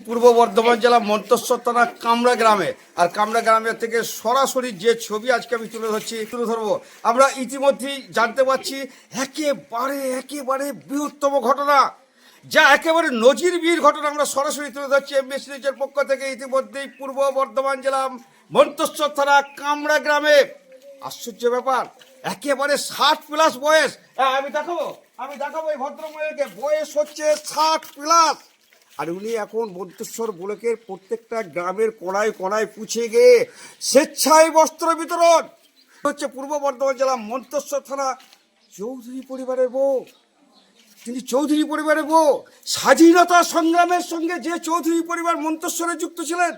পূর্ব বর্ধমান জেলা মন্তেশ্বর থানা কামরা গ্রামে। আর কামরা গ্রামের থেকে সরাসরি যে ছবি আজকে আমি তুলে ধরবো, আমরা ইতিমধ্যেই জানতে পারছি একেবারে বৃহত্তম ঘটনা, যা একেবারে নজিরবিহীন ঘটনা আমরা সরাসরি তুলে ধরছি এমবিসি নিউজের পক্ষ থেকে। ইতিমধ্যেই পূর্ব বর্ধমান জেলা মন্তেশ্বর থানা কামরা গ্রামে আশ্চর্য ব্যাপার, একেবারে 60+ বয়স। আমি দেখাবো এই ভদ্রমহিলাকে, বয়স হচ্ছে 60+। আর উনি এখন মন্তেশ্বর ব্লকের প্রত্যেকটা গ্রামের কোনায় কোনায় পুছে গিয়ে স্বেচ্ছায় বস্ত্র বিতরণ হচ্ছে। পূর্ব বর্ধমান জেলা মন্তেশ্বর থানা চৌধুরী পরিবারের বউ, তিনি চৌধুরী পরিবারের বউ। স্বাধীনতা সংগ্রামের সঙ্গে যে চৌধুরী পরিবার মন্তেশ্বরে যুক্ত ছিলেন,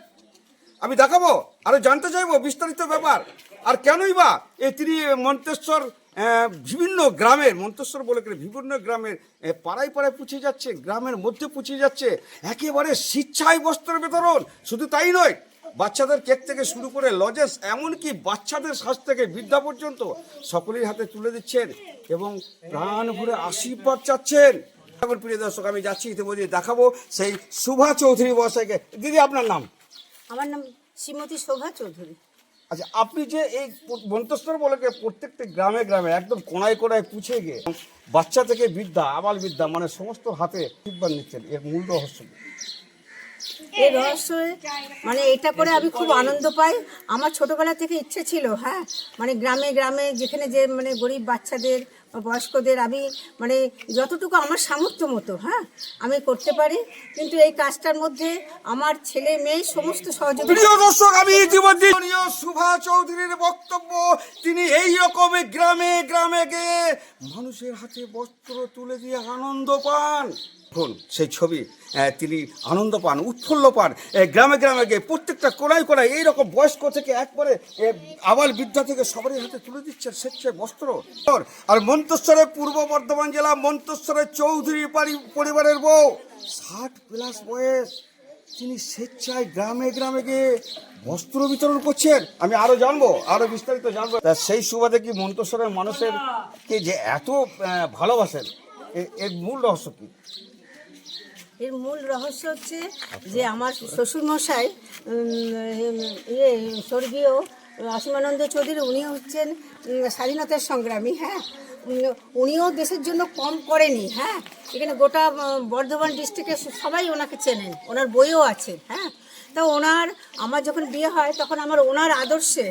আমি দেখাবো, আরো জানতে চাইবো বিস্তারিত ব্যাপার। আর কেনই বা তিনি মন্তেশ্বর বিভিন্ন গ্রামের, মন্তেশ্বর বলে বিভিন্ন গ্রামের পাড়ায় পাড়ায় পুছে যাচ্ছে, গ্রামের মধ্যে পুছে যাচ্ছে, একেবারে স্বেচ্ছায় বস্ত্র বিতরণ। শুধু তাই নয়, বাচ্চাদের কেক থেকে শুরু করে লজেস, এমনকি বাচ্চাদের সাজ থেকে বৃদ্ধা পর্যন্ত সকলের হাতে তুলে দিচ্ছেন এবং প্রাণ ভরে আশীর্বাদ চাচ্ছেন। এখন প্রিয় দর্শক, আমি যাচ্ছি ইতিমধ্যে দেখাবো সেই শুভা চৌধুরী মহাশয়কে। দিদি, আপনার নাম? আমার নাম শ্রীমতী শোভা চৌধুরী। আচ্ছা, আপনি যে এই মন্তেশ্বর বলে প্রত্যেকটা গ্রামে গ্রামে একদম কোনায় কোনায় পুছে গিয়ে বাচ্চা থেকে বৃদ্ধা, আবাল বৃদ্ধা, মানে সমস্ত হাতে আশীর্বাদ নিচ্ছেন, এর মূল রহস্য? এই রহস্য মানে এটা করে আমি খুব আনন্দ পাই। আমার ছোটবেলা থেকে ইচ্ছে ছিল, মানে গ্রামে গ্রামে যেখানে যে মানে গরিব বাচ্চাদের বা বয়স্কদের আমি মানে যতটুকু আমার সামর্থ্য মতো আমি করতে পারি। কিন্তু এই কাজটার মধ্যে আমার ছেলে মেয়ে সমস্ত সহযোগিতা। প্রিয় দর্শক, আমি ইতিমধ্যে শুভা চৌধুরীর বক্তব্য, তিনি এই রকমের গ্রামে গ্রামে গিয়ে মানুষের হাতে বস্ত্র তুলে দিয়ে আনন্দ পান। সেই ছবি, তিনি আনন্দ পান, উৎফুল্ল পান। গ্রামে গ্রামে গিয়ে প্রত্যেকটা কোনায় কোনায় এইরকম বয়স্ক থেকে একবারে আবাল বৃদ্ধা থেকে সবারই হাতে তুলে দিচ্ছেন স্বেচ্ছায় বস্ত্র। আর মন্তেশ্বরে, পূর্ব বর্ধমান জেলা মন্তেশ্বরের চৌধুরী পরিবারের বউ, 60+ বয়স, তিনি স্বেচ্ছায় গ্রামে গ্রামে গিয়ে বস্ত্র বিতরণ করছেন। আমি আরো জানবো, আরো বিস্তারিত জানবো। সেই সুবাদে কি মন্তেশ্বরের মানুষের কে যে এত ভালোবাসেন, এর মূল রহস্য কি? এর মূল রহস্য হচ্ছে যে আমার শ্বশুরমশাই স্বর্গীয় অসীমানন্দ চৌধুরী, উনি হচ্ছেন স্বাধীনতার সংগ্রামী। উনিও দেশের জন্য কম করেনি। এখানে গোটা বর্ধমান ডিস্ট্রিক্টে সবাই ওনাকে চেনেন, ওনার বইও আছে। তা আমার যখন বিয়ে হয় তখন ওনার আদর্শে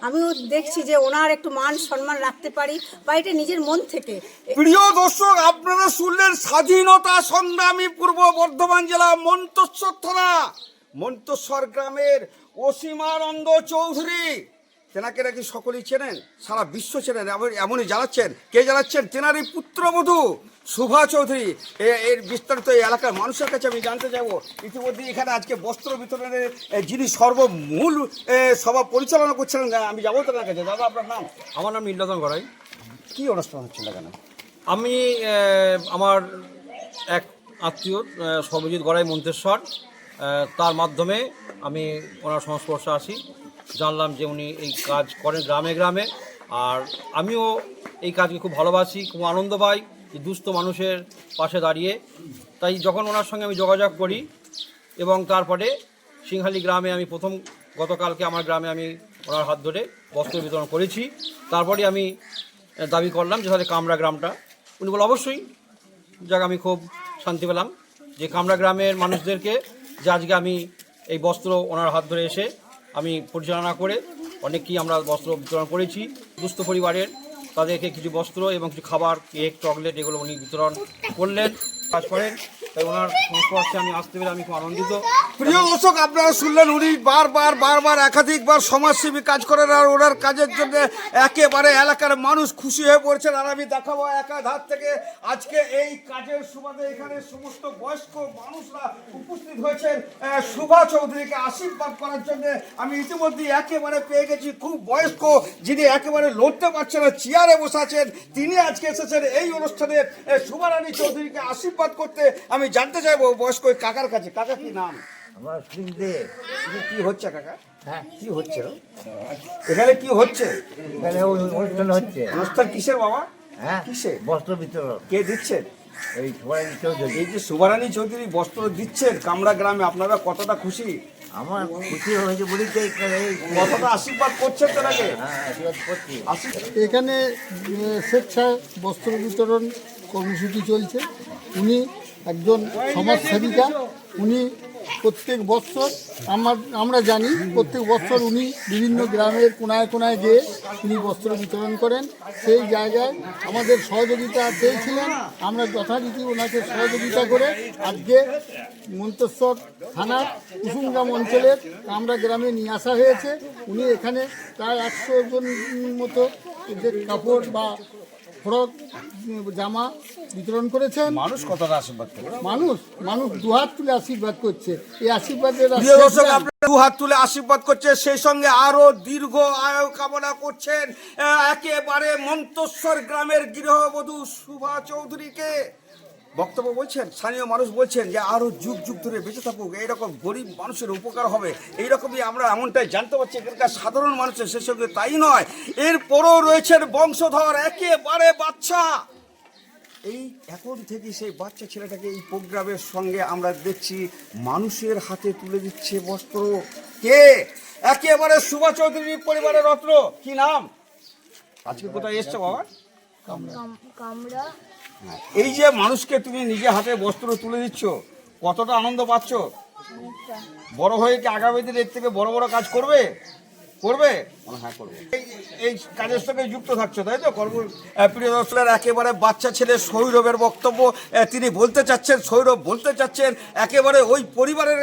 আমিও দেখছি যে ওনার একটু মান সম্মান রাখতে পারি, বা এটা নিজের মন থেকে। প্রিয় দর্শক, আপনারা শুনলেন স্বাধীনতা সংগ্রামী পূর্ব বর্ধমান জেলা মন্তেশ্বর থানা মন্তেশ্বর গ্রামের অসীমানন্দ চৌধুরী। তেনাকে নাকি সকলেই চেনেন, সারা বিশ্ব চেনেন। এমনই জানাচ্ছেন, কে জানাচ্ছেন? তেনারই পুত্রবধূ শুভা চৌধুরী। এর বিস্তারিত এই এলাকার মানুষের কাছে আমি জানতে চাইবো। ইতিমধ্যে এখানে আজকে বস্ত্র বিতরণের যিনি সর্বমূল সভা পরিচালনা করছিলেন, আমি যাবো তেনার কাছে। দাদা, আপনার নাম? আমার নাম নীলরতন গড়াই। কী অনুষ্ঠান হচ্ছিল এখানে? আমি আমার এক আত্মীয় সর্বজিৎ গড়াই মন্তেশ্বর, তার মাধ্যমে আমি ওনার সংস্পর্শে আসি, জানলাম যে উনি এই কাজ করেন গ্রামে গ্রামে। আর আমিও এই কাজকে খুব ভালোবাসি, খুব আনন্দ পাই যে দুস্থ মানুষের পাশে দাঁড়িয়ে। তাই যখন ওনার সঙ্গে আমি যোগাযোগ করি, এবং তারপরে সিংহালি গ্রামে আমি গতকালকে আমার গ্রামে আমি ওনার হাত ধরে বস্ত্র বিতরণ করেছি। তারপরে আমি দাবি করলাম যে তাহলে কামরা গ্রামটা, উনি বলে অবশ্যই। যাক, আমি খুব শান্তি পেলাম যে কামরা গ্রামের মানুষদেরকে যে আজকে আমি এই বস্ত্র ওনার হাত ধরে এসে আমি পরিচালনা করে অনেককেই আমরা বস্ত্র বিতরণ করেছি। দুস্থ পরিবারের তাদেরকে কিছু বস্ত্র এবং কিছু খাবার, কেক, চকলেট, এগুলো উনি বিতরণ করলেন, কাজ করেন। তাই ওনার সংস্পর্শে আমি আসতে পেরে আমি খুব আনন্দিত। প্রিয় দর্শক, আপনারা শুনলেন, উনি বারবার একাধিকবার সমাজসেবী কাজ করেন, আর ওনার কাজের জন্য একেবারে এলাকার মানুষ খুশি হয়ে পড়ছেন। আর আমি দেখাবো একাধার থেকে আজকে এই কাজের সুবাদে এখানে সমস্ত বয়স্ক মানুষরা উপস্থিত হয়েছেন শুভা চৌধুরীকে আশীর্বাদ করার জন্য। আমি ইতিমধ্যে একেবারে পেয়ে গেছি খুব বয়স্ক, যিনি একেবারে লড়তে পারছেন না, চেয়ারে বসে আছেন, তিনি আজকে এসেছেন এই অনুষ্ঠানে শুভারানী চৌধুরীকে আশীর্বাদ করতে। আমি জানতে চাইবো বয়স্ক কাকার কাছে। কাকা, কি নাম? আমার কি হচ্ছে কাকা? কি হচ্ছে এখানে কি হচ্ছে? এখানে অনুষ্ঠান হচ্ছে। অনুষ্ঠান কিসের বাবা? কিসে? বস্ত্র বিতরণ। কে দিচ্ছেন? এই সুবরানী চৌধুরী। এই যে শুভারানী চৌধুরী বস্ত্র দিচ্ছেন কামরা গ্রামে, আপনারা কতটা খুশি, আমার খুশি হয়েছে বলি তো এই কতটা আশীর্বাদ করছেন তাকে? আশীর্বাদ করছি। এখানে স্বেচ্ছায় বস্ত্র বিতরণ কর্মসূচি চলছে। উনি একজন সমাজসেবিকা। উনি প্রত্যেক বছর আমরা জানি প্রত্যেক বছর উনি বিভিন্ন গ্রামের কোনায় কোনায় গিয়ে উনি বস্ত্র বিতরণ করেন। সেই জায়গায় আমাদের সহযোগিতা চেয়েছিলেন, আমরা যথারীতি ওনাকে সহযোগিতা করে আজকে মন্তেশ্বর থানার কুসুমগ্রাম অঞ্চলের কামরা গ্রামে নিয়ে আসা হয়েছে। উনি এখানে প্রায় 100 জন মতো যে কাপড় বা ফ্রক জামা বিতরণ করেছেন। মানুষ কতটা আশীর্বাদ করে? মানুষ দুহাত তুলে আশীর্বাদ করছে। এই আশীর্বাদের প্রিয় দর্শক, আপনারা দু হাত তুলে আশীর্বাদ করছে, সেই সঙ্গে আরো দীর্ঘ আয়ু কামনা করছেন একেবারে মন্তেশ্বর গ্রামের গৃহবধূ শুভা চৌধুরীকে। বক্তব্য বলছেন, স্থানীয় মানুষ বলছেন যে আরো যুগ যুগ ধরে বেঁচে থাকুক, এইরকম গরিব মানুষের উপকার হবে, এইরকমই আমরা এমনটাই জানতে পারছি এখানকার সাধারণ মানুষের। সে সঙ্গে তাই নয়, এরপরও রয়েছেন বংশধর একেবারে বাচ্চা। এই এখন থেকে সেই বাচ্চা ছেলেটাকে এই প্রোগ্রামের সঙ্গে আমরা দেখছি মানুষের হাতে তুলে দিচ্ছে বস্ত্র। কে? একেবারে শুভা চৌধুরী পরিবারের রত্ন। কি নাম? আজকে কোথায় এসছো বাবা? কামরা। এই যে মানুষকে তুমি নিজে হাতে বস্ত্র তুলে দিচ্ছ, কতটা আনন্দ পাচ্ছ? বড় হয়ে কি আগামী দিনে এর থেকে বড় বড় কাজ করবে? হ্যাঁ, করবে। এই কাজের সঙ্গে যুক্ত থাকছো, তাই তো? প্রিয় দর্শকের একেবারে বাচ্চা ছেলে সৌরভের বক্তব্য তিনি বলতে চাচ্ছেন, সৌরভ বলতে চাচ্ছেন একেবারে ওই পরিবারের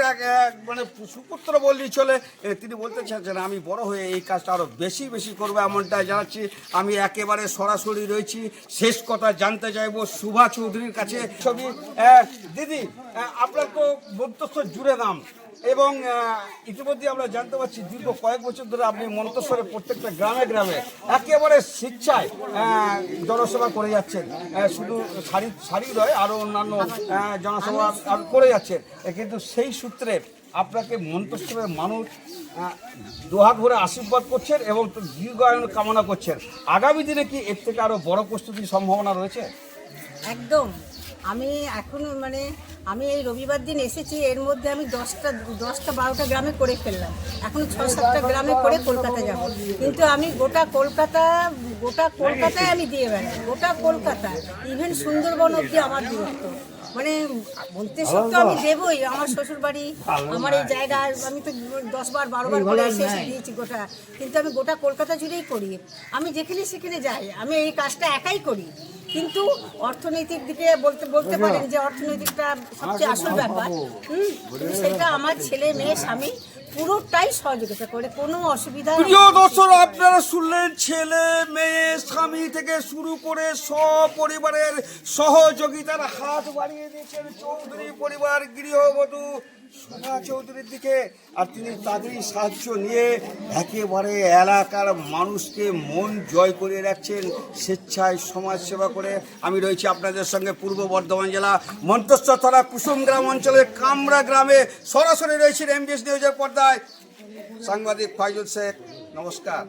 মানে সুপুত্র বললেই চলে। তিনি বলতে চাচ্ছেন আমি বড় হয়ে এই কাজটা আরও বেশি করবো, এমনটাই জানাচ্ছি। আমি একেবারে সরাসরি রয়েছি, শেষ কথা জানতে চাইবো শুভা চৌধুরীর কাছে। ছবি দিদি, আপনার তো মন্তেশ্বর জুড়ে নাম, এবং ইতিমধ্যে আমরা জানতে পারছি দীর্ঘ কয়েক বছর ধরে আপনি মন্তেশ্বরের প্রত্যেকটা গ্রামে গ্রামে একেবারে স্বেচ্ছায় জনসেবা করে যাচ্ছেন। শুধু শাড়ি নয়, আরও অন্যান্য জনসেবা করে যাচ্ছেন। কিন্তু সেই সূত্রে আপনাকে মন্তেশ্বরের মানুষ দুহাত ভরে আশীর্বাদ করছেন এবং দীর্ঘায়ু কামনা করছেন। আগামী দিনে কি এর থেকে আরও বড় প্রস্তুতির সম্ভাবনা রয়েছে? একদম। আমি এখন আমি এই রবিবার দিন এসেছি, এর মধ্যে আমি 10-12টা গ্রামে করে ফেললাম। এখন 6-7টা গ্রামে করে কলকাতা যাব। কিন্তু আমি গোটা কলকাতায় আমি দিয়ে বেড়াই, গোটা কলকাতা, ইভেন সুন্দরবন অবধি আমার দূরত্ব। বলতে সত্য আমি দেবই। আমার শ্বশুর বাড়ি, আমার এই জায়গা, আমি তো 10-12বার করে এসে দিয়েছি গোটা। কিন্তু আমি গোটা কলকাতা জুড়েই করি। আমি যেখানে সেখানে যাই, আমি এই কাজটা একাই করি। কিন্তু অর্থনৈতিক দিকে বলতে পারেন যে অর্থনৈতিকটা সবচেয়ে আসল ব্যাপার। কিন্তু সেটা আমার ছেলে মেয়ে স্বামী পুরোটাই সহযোগিতা করে, কোনো অসুবিধা। প্রিয় দর্শক, আপনারা শুনলেন, ছেলে মেয়ে স্বামী থেকে শুরু করে সপরিবারের সহযোগিতার হাত বাড়িয়ে দিয়েছেন চৌধুরী পরিবার গৃহবধূ শুভা চৌধুরীর দিকে। আর তিনি তাদেরই সাহায্য নিয়ে একেবারে এলাকার মানুষকে মন জয় করে রাখছেন স্বেচ্ছায় সমাজ সেবা করে। আমি রয়েছি আপনাদের সঙ্গে পূর্ব বর্ধমান জেলা মন্তেশ্বর থানা কুসুমগ্রাম অঞ্চলের কামরা গ্রামে। সরাসরি রয়েছেন এমবিএস নিউজের পর্দায় সাংবাদিক ফাইজুল শেখ। নমস্কার।